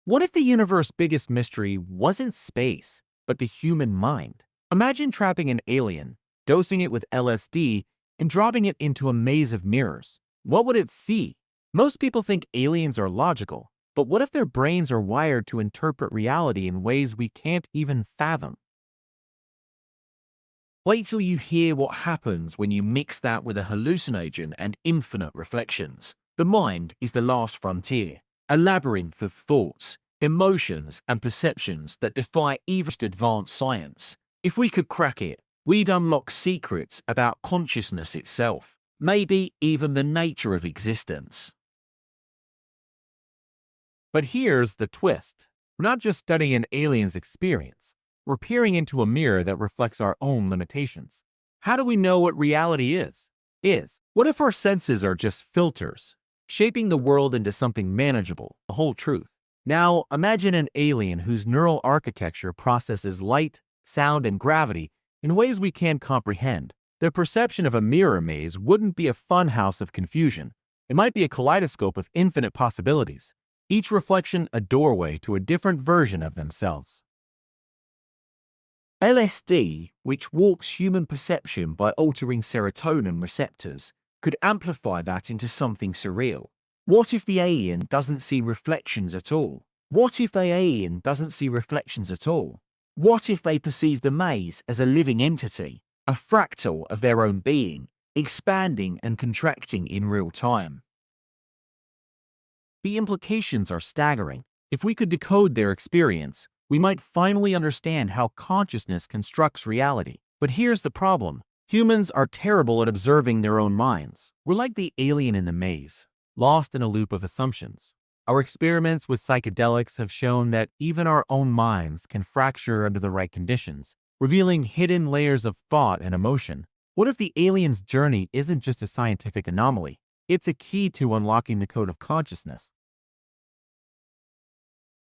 What if the universe's biggest mystery wasn't space, but the human mind? Imagine trapping an alien, dosing it with LSD, and dropping it into a maze of mirrors. What would it see? Most people think aliens are logical, but what if their brains are wired to interpret reality in ways we can't even fathom? Wait till you hear what happens when you mix that with a hallucinogen and infinite reflections. The mind is the last frontier, a labyrinth of thoughts, emotions, and perceptions that defy even advanced science. If we could crack it, we'd unlock secrets about consciousness itself, maybe even the nature of existence. But here's the twist. We're not just studying an alien's experience. We're peering into a mirror that reflects our own limitations. How do we know what reality is? What if our senses are just filters, shaping the world into something manageable, the whole truth? Now, imagine an alien whose neural architecture processes light, sound, and gravity in ways we can't comprehend. Their perception of a mirror maze wouldn't be a funhouse of confusion. It might be a kaleidoscope of infinite possibilities, each reflection a doorway to a different version of themselves. LSD, which warps human perception by altering serotonin receptors, could amplify that into something surreal. What if the alien doesn't see reflections at all? What if the alien doesn't see reflections at all? What if they perceive the maze as a living entity, a fractal of their own being, expanding and contracting in real time? The implications are staggering. If we could decode their experience, we might finally understand how consciousness constructs reality. But here's the problem. Humans are terrible at observing their own minds. We're like the alien in the maze, lost in a loop of assumptions. Our experiments with psychedelics have shown that even our own minds can fracture under the right conditions, revealing hidden layers of thought and emotion. What if the alien's journey isn't just a scientific anomaly? It's a key to unlocking the code of consciousness.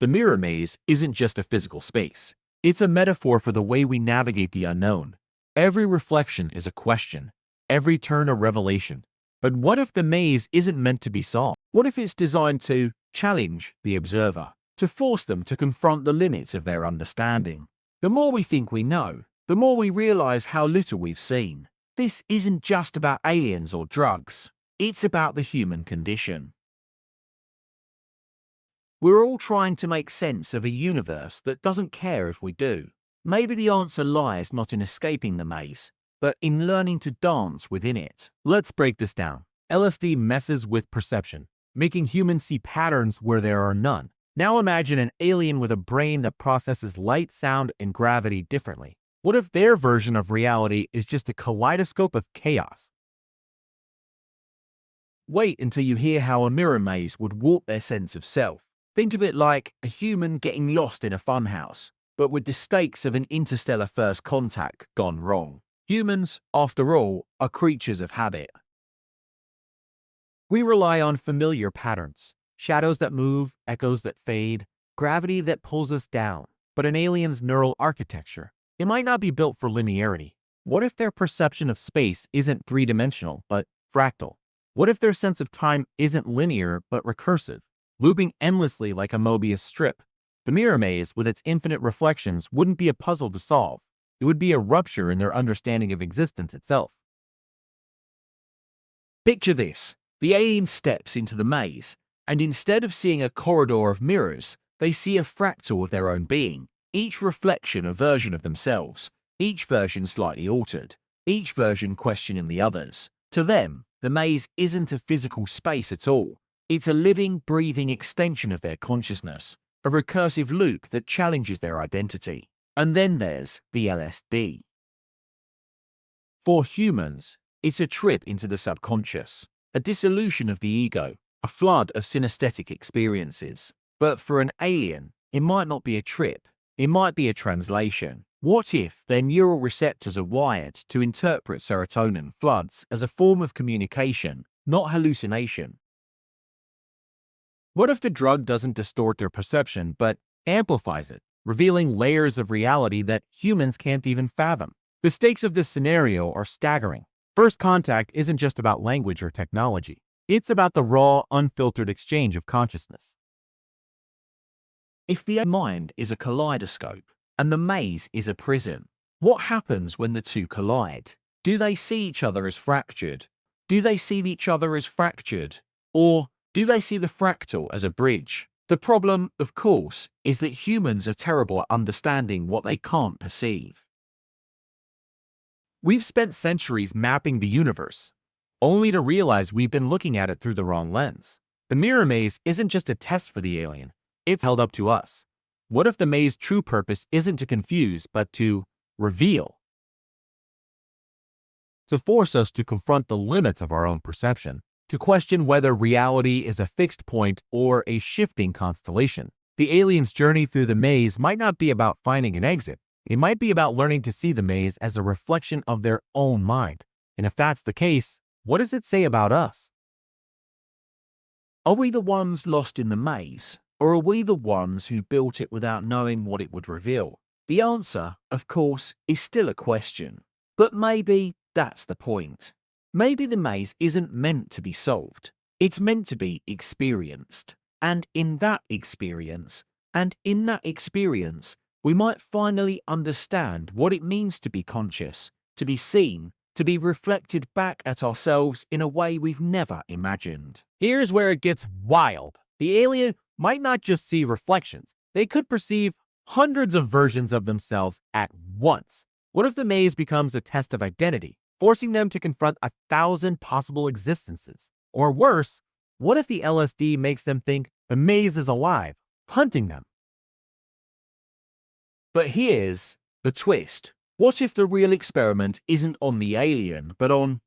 The mirror maze isn't just a physical space. It's a metaphor for the way we navigate the unknown. Every reflection is a question, every turn a revelation. But what if the maze isn't meant to be solved? What if it's designed to challenge the observer, to force them to confront the limits of their understanding? The more we think we know, the more we realize how little we've seen. This isn't just about aliens or drugs. It's about the human condition. We're all trying to make sense of a universe that doesn't care if we do. Maybe the answer lies not in escaping the maze, but in learning to dance within it. Let's break this down. LSD messes with perception, making humans see patterns where there are none. Now imagine an alien with a brain that processes light, sound, and gravity differently. What if their version of reality is just a kaleidoscope of chaos? Wait until you hear how a mirror maze would warp their sense of self. Think of it like a human getting lost in a funhouse, but with the stakes of an interstellar first contact gone wrong. Humans, after all, are creatures of habit. We rely on familiar patterns, shadows that move, echoes that fade, gravity that pulls us down. But an alien's neural architecture, it might not be built for linearity. What if their perception of space isn't three-dimensional, but fractal? What if their sense of time isn't linear, but recursive, looping endlessly like a Mobius strip? The mirror maze, with its infinite reflections, wouldn't be a puzzle to solve. It would be a rupture in their understanding of existence itself. Picture this. The alien steps into the maze, and instead of seeing a corridor of mirrors, they see a fractal of their own being, each reflection a version of themselves, each version slightly altered, each version questioning the others. To them, the maze isn't a physical space at all. It's a living, breathing extension of their consciousness, a recursive loop that challenges their identity. And then there's the LSD. For humans, it's a trip into the subconscious, a dissolution of the ego, a flood of synesthetic experiences. But for an alien, it might not be a trip. It might be a translation. What if their neural receptors are wired to interpret serotonin floods as a form of communication, not hallucination? What if the drug doesn't distort their perception, but amplifies it, revealing layers of reality that humans can't even fathom? The stakes of this scenario are staggering. First contact isn't just about language or technology. It's about the raw, unfiltered exchange of consciousness. If the mind is a kaleidoscope and the maze is a prison, what happens when the two collide? Do they see each other as fractured? Do they see each other as fractured? Or do they see the fractal as a bridge? The problem, of course, is that humans are terrible at understanding what they can't perceive. We've spent centuries mapping the universe, only to realize we've been looking at it through the wrong lens. The mirror maze isn't just a test for the alien, it's held up to us. What if the maze's true purpose isn't to confuse, but to reveal? To force us to confront the limits of our own perception, to question whether reality is a fixed point or a shifting constellation. The alien's journey through the maze might not be about finding an exit. It might be about learning to see the maze as a reflection of their own mind. And if that's the case, what does it say about us? Are we the ones lost in the maze, or are we the ones who built it without knowing what it would reveal? The answer, of course, is still a question. But maybe that's the point. Maybe the maze isn't meant to be solved. It's meant to be experienced. And in that experience, we might finally understand what it means to be conscious, to be seen, to be reflected back at ourselves in a way we've never imagined. Here's where it gets wild. The alien might not just see reflections. They could perceive hundreds of versions of themselves at once. What if the maze becomes a test of identity, forcing them to confront 1,000 possible existences? Or worse, what if the LSD makes them think the maze is alive, hunting them? But here's the twist. What if the real experiment isn't on the alien, but on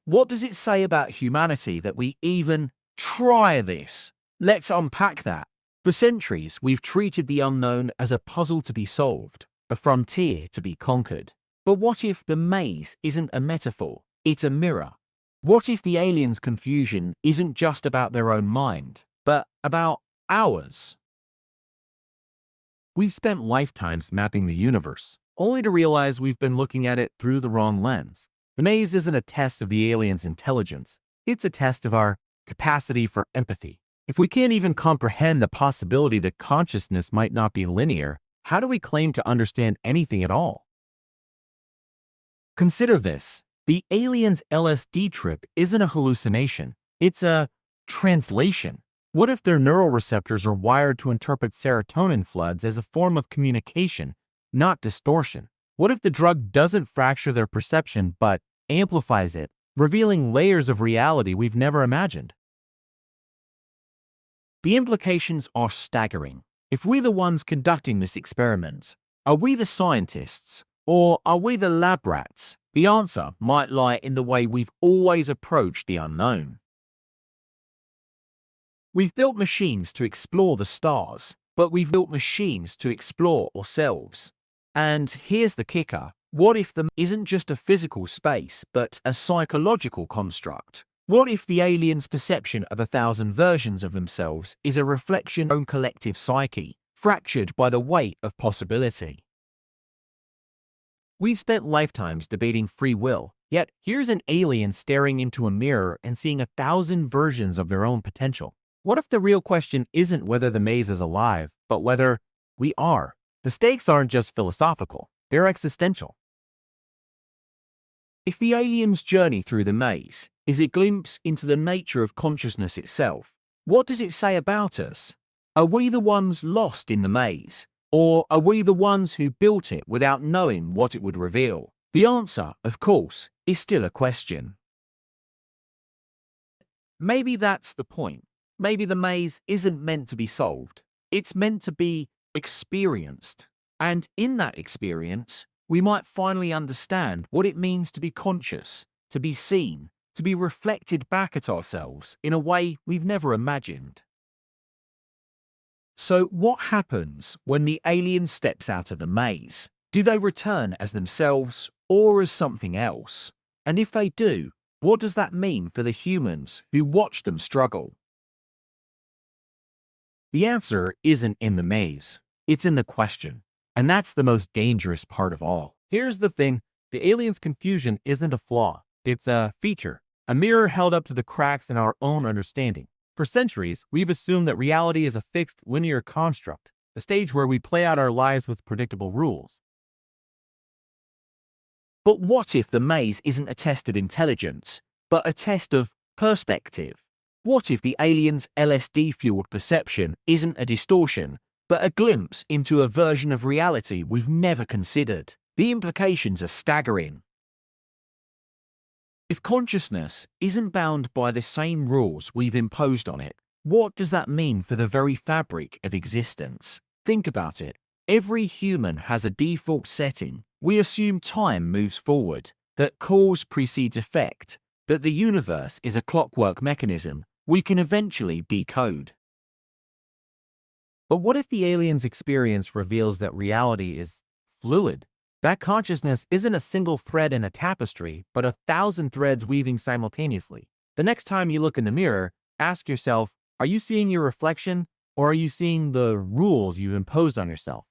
what does it say about humanity that we even try this? Let's unpack that. For centuries, we've treated the unknown as a puzzle to be solved, a frontier to be conquered. But what if the maze isn't a metaphor? It's a mirror. What if the aliens' confusion isn't just about their own mind, but about ours? We've spent lifetimes mapping the universe, only to realize we've been looking at it through the wrong lens. The maze isn't a test of the alien's intelligence. It's a test of our capacity for empathy. If we can't even comprehend the possibility that consciousness might not be linear, how do we claim to understand anything at all? Consider this. The alien's LSD trip isn't a hallucination. It's a translation. What if their neural receptors are wired to interpret serotonin floods as a form of communication, not distortion? What if the drug doesn't fracture their perception but amplifies it, revealing layers of reality we've never imagined? The implications are staggering. If we're the ones conducting this experiment, are we the scientists or are we the lab rats? The answer might lie in the way we've always approached the unknown. We've built machines to explore the stars, but we've built machines to explore ourselves. And here's the kicker. What if the isn't just a physical space, but a psychological construct? What if the alien's perception of 1,000 versions of themselves is a reflection of their own collective psyche, fractured by the weight of possibility? We've spent lifetimes debating free will, yet here's an alien staring into a mirror and seeing 1,000 versions of their own potential. What if the real question isn't whether the maze is alive, but whether we are? The stakes aren't just philosophical, they're existential. If the alien's journey through the maze is a glimpse into the nature of consciousness itself, what does it say about us? Are we the ones lost in the maze? Or are we the ones who built it without knowing what it would reveal? The answer, of course, is still a question. Maybe that's the point. Maybe the maze isn't meant to be solved. It's meant to be experienced. And in that experience, we might finally understand what it means to be conscious, to be seen, to be reflected back at ourselves in a way we've never imagined. So what happens when the alien steps out of the maze? Do they return as themselves or as something else? And if they do, what does that mean for the humans who watch them struggle? The answer isn't in the maze. It's in the question. And that's the most dangerous part of all. Here's the thing. The alien's confusion isn't a flaw. It's a feature. A mirror held up to the cracks in our own understanding. For centuries, we've assumed that reality is a fixed, linear construct. the stage where we play out our lives with predictable rules. But what if the maze isn't a test of intelligence, but a test of perspective? What if the aliens' LSD-fueled perception isn't a distortion, but a glimpse into a version of reality we've never considered? The implications are staggering. If consciousness isn't bound by the same rules we've imposed on it, what does that mean for the very fabric of existence? Think about it. Every human has a default setting. We assume time moves forward, that cause precedes effect, that the universe is a clockwork mechanism we can eventually decode. But what if the alien's experience reveals that reality is fluid? That consciousness isn't a single thread in a tapestry, but 1,000 threads weaving simultaneously. The next time you look in the mirror, ask yourself, are you seeing your reflection, or are you seeing the rules you've imposed on yourself?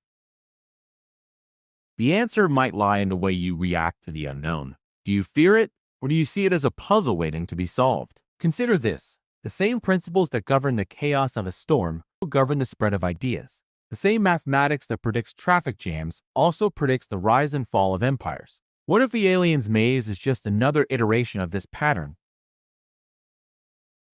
The answer might lie in the way you react to the unknown. Do you fear it, or do you see it as a puzzle waiting to be solved? Consider this. The same principles that govern the chaos of a storm will govern the spread of ideas. The same mathematics that predicts traffic jams also predicts the rise and fall of empires. What if the alien's maze is just another iteration of this pattern?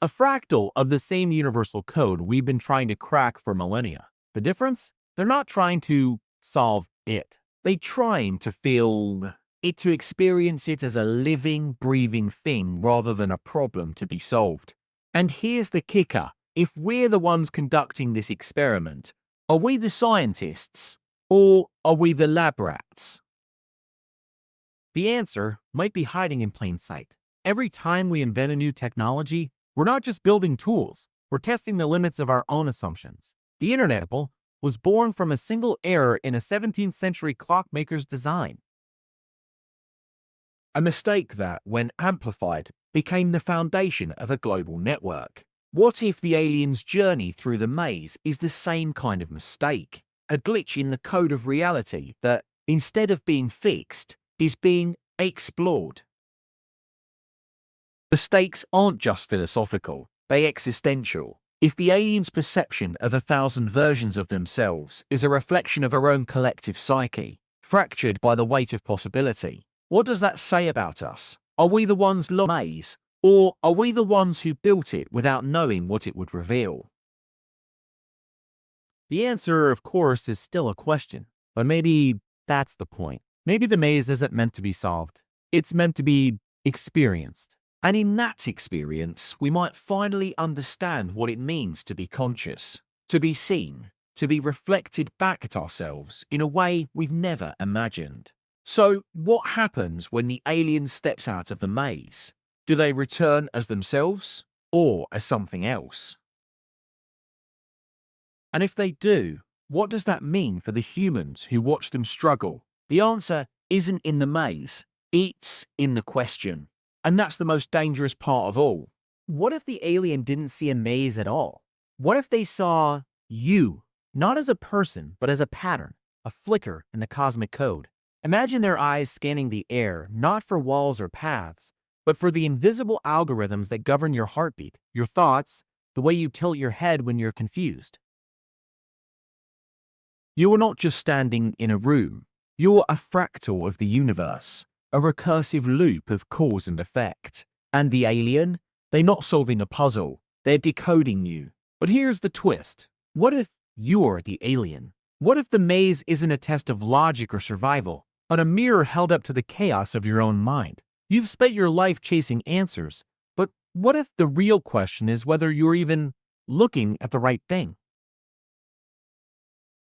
A fractal of the same universal code we've been trying to crack for millennia. The difference? They're not trying to solve it. They're trying to feel it, to experience it as a living, breathing thing rather than a problem to be solved. And here's the kicker. If we're the ones conducting this experiment, are we the scientists, or are we the lab rats? The answer might be hiding in plain sight. Every time we invent a new technology, we're not just building tools, we're testing the limits of our own assumptions. The internet was born from a single error in a 17th century clockmaker's design. A mistake that, when amplified, became the foundation of a global network. What if the alien's journey through the maze is the same kind of mistake? A glitch in the code of reality that, instead of being fixed, is being explored. The stakes aren't just philosophical, they're existential. If the alien's perception of 1,000 versions of themselves is a reflection of our own collective psyche, fractured by the weight of possibility, what does that say about us? Are we the ones lost in the maze, or are we the ones who built it without knowing what it would reveal? The answer, of course, is still a question, but maybe that's the point. Maybe the maze isn't meant to be solved. It's meant to be experienced. And in that experience, we might finally understand what it means to be conscious, to be seen, to be reflected back at ourselves in a way we've never imagined. So, what happens when the alien steps out of the maze? Do they return as themselves, or as something else? And if they do, what does that mean for the humans who watch them struggle? The answer isn't in the maze, it's in the question. And that's the most dangerous part of all. What if the alien didn't see a maze at all? What if they saw you, not as a person, but as a pattern, a flicker in the cosmic code? Imagine their eyes scanning the air, not for walls or paths, but for the invisible algorithms that govern your heartbeat, your thoughts, the way you tilt your head when you're confused. You are not just standing in a room, you're a fractal of the universe, a recursive loop of cause and effect. And the alien? They're not solving a puzzle, they're decoding you. But here's the twist. What if you're the alien? What if the maze isn't a test of logic or survival, but a mirror held up to the chaos of your own mind? You've spent your life chasing answers, but what if the real question is whether you're even looking at the right thing?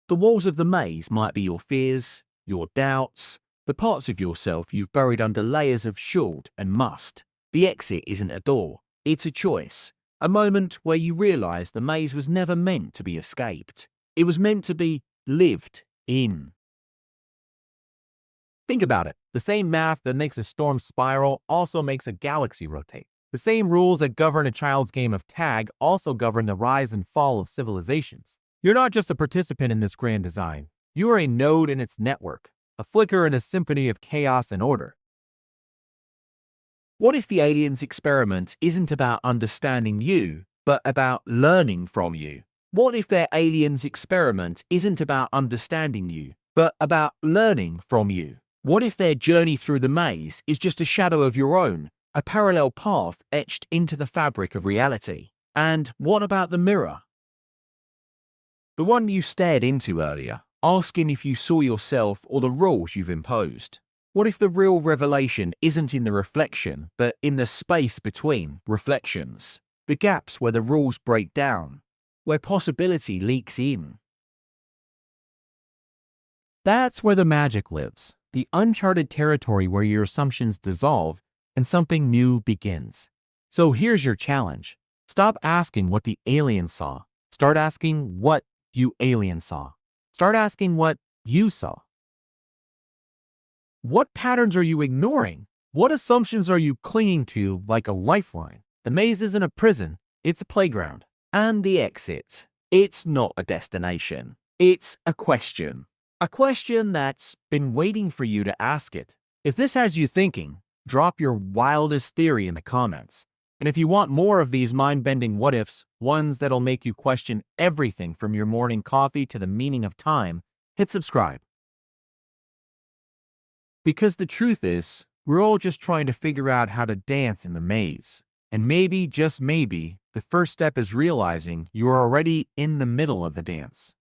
The walls of the maze might be your fears, your doubts, the parts of yourself you've buried under layers of should and must. The exit isn't a door, it's a choice. A moment where you realize the maze was never meant to be escaped. It was meant to be lived in. Think about it. The same math that makes a storm spiral also makes a galaxy rotate. The same rules that govern a child's game of tag also govern the rise and fall of civilizations. You're not just a participant in this grand design. You are a node in its network, a flicker in a symphony of chaos and order. What if the alien's experiment isn't about understanding you, but about learning from you? What if their aliens experiment isn't about understanding you, but about learning from you? What if their journey through the maze is just a shadow of your own, a parallel path etched into the fabric of reality? And what about the mirror? The one you stared into earlier, asking if you saw yourself or the rules you've imposed. What if the real revelation isn't in the reflection, but in the space between reflections? The gaps where the rules break down, where possibility leaks in. That's where the magic lives, the uncharted territory where your assumptions dissolve and something new begins. So here's your challenge. Stop asking what the alien saw. Start asking what you alien saw. Start asking what you saw. What patterns are you ignoring? What assumptions are you clinging to like a lifeline? The maze isn't a prison, it's a playground. And the exit. It's not a destination. It's a question. A question that's been waiting for you to ask it. If this has you thinking, drop your wildest theory in the comments. And if you want more of these mind-bending what-ifs, ones that'll make you question everything from your morning coffee to the meaning of time, hit subscribe. Because the truth is, we're all just trying to figure out how to dance in the maze. And maybe, just maybe, the first step is realizing you're already in the middle of the dance.